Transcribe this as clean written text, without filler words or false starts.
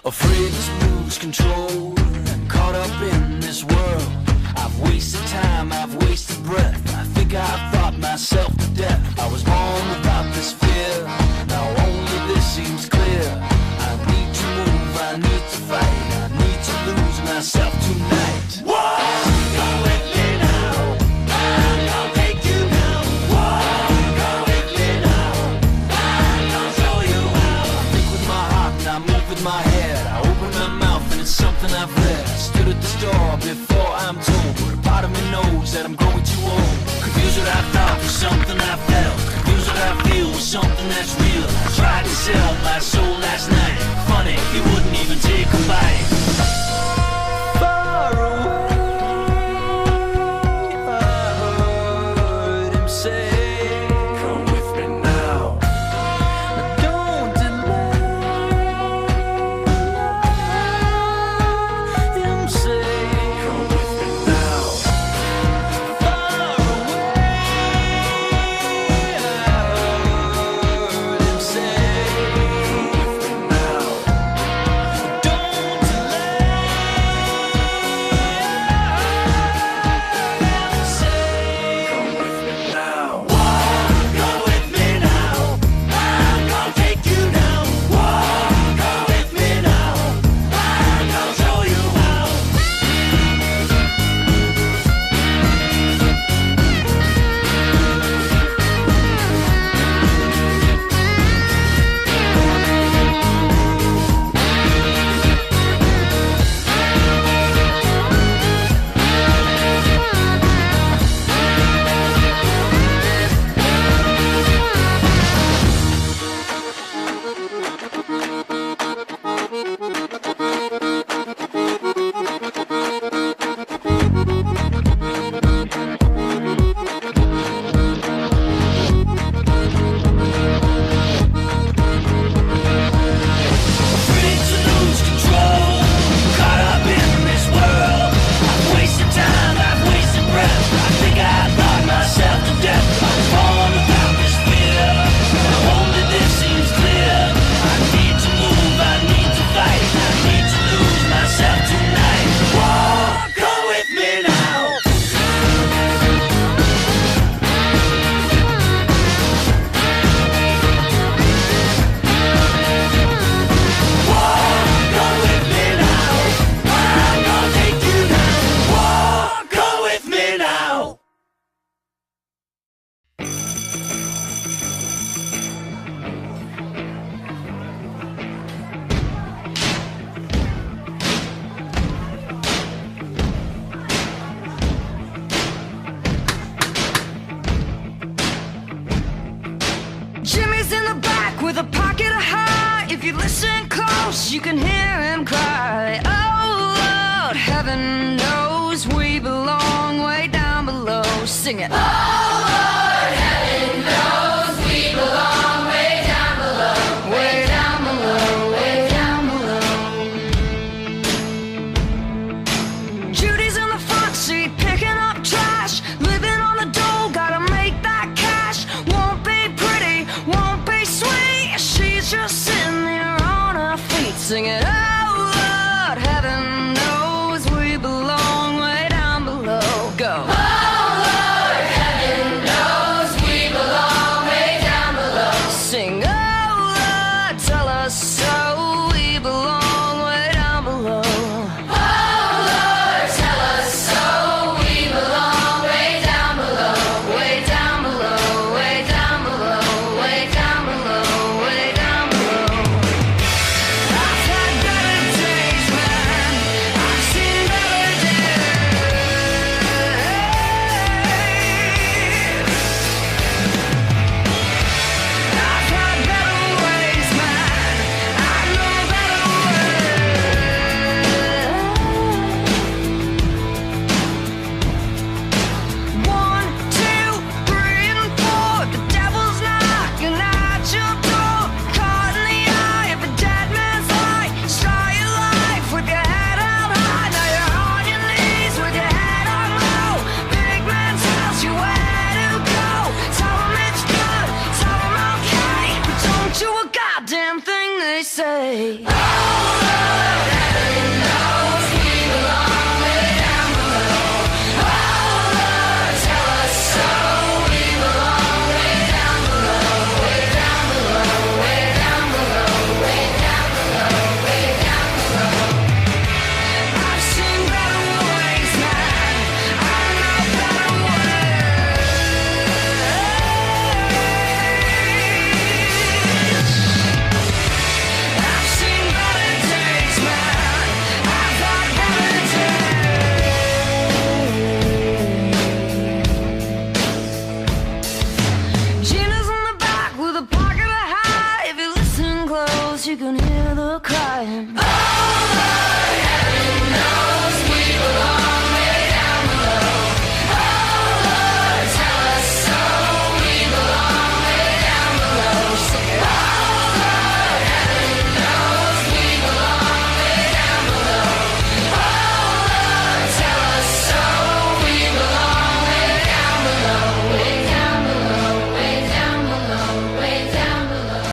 Afraid to lose control, caught up in this world. I've wasted time, I've wasted breath. I think I thought myself to death. I was born without this fear, now only this seems clear. I need to move, I need to fight, I need to lose myself tonight. Whoa! Go with me now, I'm gonna take you now. Whoa! Go with me now, I'm gonna show you how. I think with my heart and I move with my head. I open my mouth and it's something I've read. I stood at the store before I'm told, but a part of me knows that I'm growing too old. Confused what I thought was something I felt, confused what I feel was something that's real. I tried to sell my soul last night. Funny, he wouldn't even take a bite. Far away, I heard him say, come with me now. Don't delay. Him say, come with me now. Far away, I heard him say, come with me now. Don't delay. Him say, come with me now. Go with me now. I'm gonna take you now. Go with me now. I'm gonna show you how. Afraid to lose control, caught up in this world. I've wasted time, I've wasted breath. I think I thought myself to death. I was born without this fear, now only this seems clear. I need to move, I need to fight, I need to lose myself tonight. Whoa, go with me now. Go with me now. I'm gonna take you now. Go with me now. Jimmy's in the back with a pocket of heart. If you listen close, you can hear him cry. Oh Lord, heaven knows we belong way down below. Sing it. Oh Lord, heaven knows we belong way down below. Way down below, way down below. Judy's in the front seat picking up trash, living on the dole, gotta make that cash. Won't be pretty, won't be sweet, she's just sitting there on her feet singing. Oh Lord, heaven knows we belong way down below. Go. Oh Lord, heaven close, you can hear the crying. Oh!